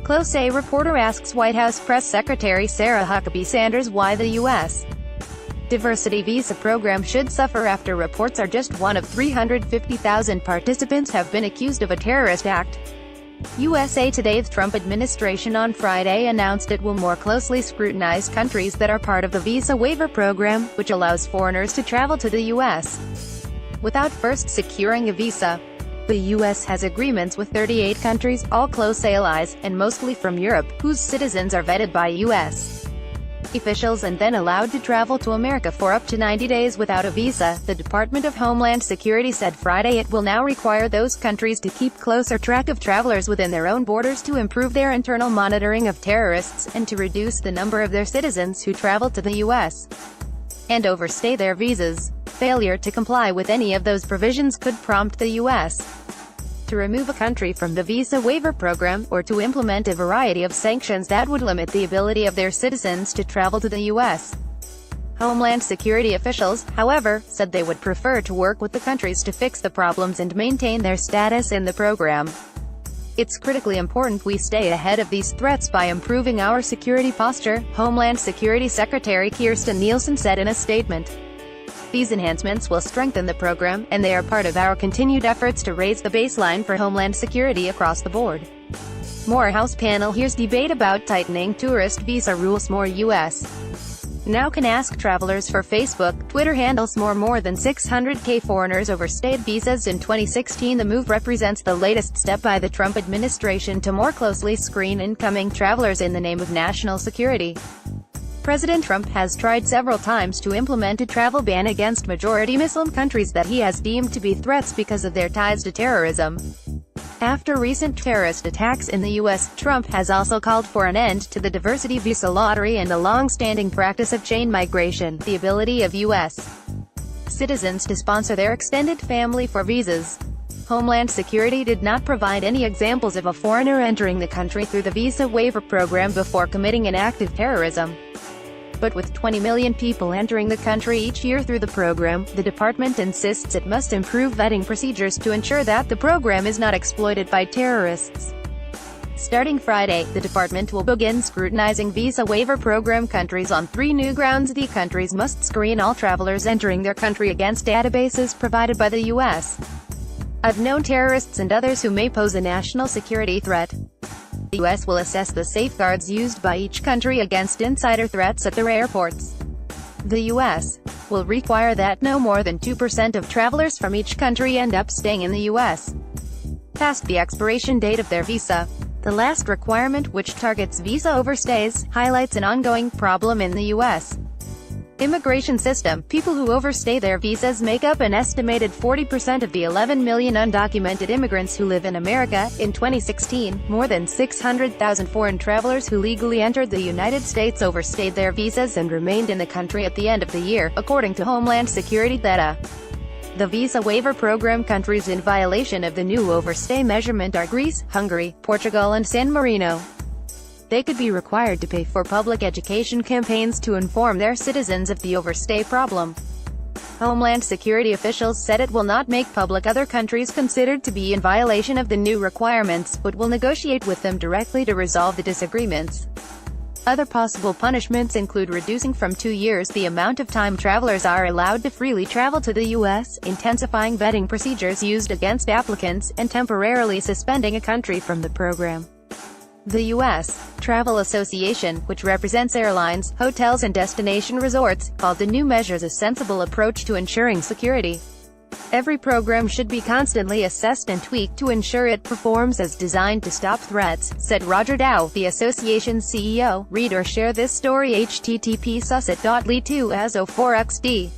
Close A reporter asks White House Press Secretary Sarah Huckabee Sanders why the U.S. diversity visa program should suffer after reports are just one of 350,000 participants have been accused of a terrorist act. USA Today's Trump administration on Friday announced it will more closely scrutinize countries that are part of the visa waiver program, which allows foreigners to travel to the U.S. without first securing a visa. The U.S. has agreements with 38 countries, all close allies, and mostly from Europe, whose citizens are vetted by U.S. officials and then allowed to travel to America for up to 90 days without a visa. The Department of Homeland Security said Friday it will now require those countries to keep closer track of travelers within their own borders to improve their internal monitoring of terrorists, and to reduce the number of their citizens who travel to the U.S. and overstay their visas. Failure to comply with any of those provisions could prompt the U.S. to remove a country from the visa waiver program, or to implement a variety of sanctions that would limit the ability of their citizens to travel to the U.S. Homeland Security officials, however, said they would prefer to work with the countries to fix the problems and maintain their status in the program. It's critically important we stay ahead of these threats by improving our security posture, Homeland Security Secretary Kirstjen Nielsen said in a statement. These enhancements will strengthen the program, and they are part of our continued efforts to raise the baseline for Homeland Security across the board. More House panel hears debate about tightening tourist visa rules. More U.S. now can ask travelers for Facebook, Twitter handles. More than 600,000 foreigners overstayed visas in 2016. The move represents the latest step by the Trump administration to more closely screen incoming travelers in the name of national security. President Trump has tried several times to implement a travel ban against majority Muslim countries that he has deemed to be threats because of their ties to terrorism. After recent terrorist attacks in the U.S., Trump has also called for an end to the diversity visa lottery and a long-standing practice of chain migration, the ability of U.S. citizens to sponsor their extended family for visas. Homeland Security did not provide any examples of a foreigner entering the country through the visa waiver program before committing an act of terrorism. But with 20 million people entering the country each year through the program, the department insists it must improve vetting procedures to ensure that the program is not exploited by terrorists. Starting Friday, the department will begin scrutinizing visa waiver program countries on 3 new grounds. The countries must screen all travelers entering their country against databases provided by the U.S. of known terrorists and others who may pose a national security threat. The U.S. will assess the safeguards used by each country against insider threats at their airports. The U.S. will require that no more than 2% of travelers from each country end up staying in the U.S. past the expiration date of their visa. The last requirement, which targets visa overstays, highlights an ongoing problem in the U.S. immigration system. People who overstay their visas make up an estimated 40% of the 11 million undocumented immigrants who live in America. In 2016, more than 600,000 foreign travelers who legally entered the United States overstayed their visas and remained in the country at the end of the year, according to Homeland Security data. The visa waiver program countries in violation of the new overstay measurement are Greece, Hungary, Portugal and San Marino. They could be required to pay for public education campaigns to inform their citizens of the overstay problem. Homeland Security officials said it will not make public other countries considered to be in violation of the new requirements, but will negotiate with them directly to resolve the disagreements. Other possible punishments include reducing from 2 years the amount of time travelers are allowed to freely travel to the U.S., intensifying vetting procedures used against applicants, and temporarily suspending a country from the program. The U.S. Travel Association, which represents airlines, hotels and destination resorts, called the new measures a sensible approach to ensuring security. Every program should be constantly assessed and tweaked to ensure it performs as designed to stop threats, said Roger Dow, the association's CEO. Read or share this story http://sussit.ly2as04xd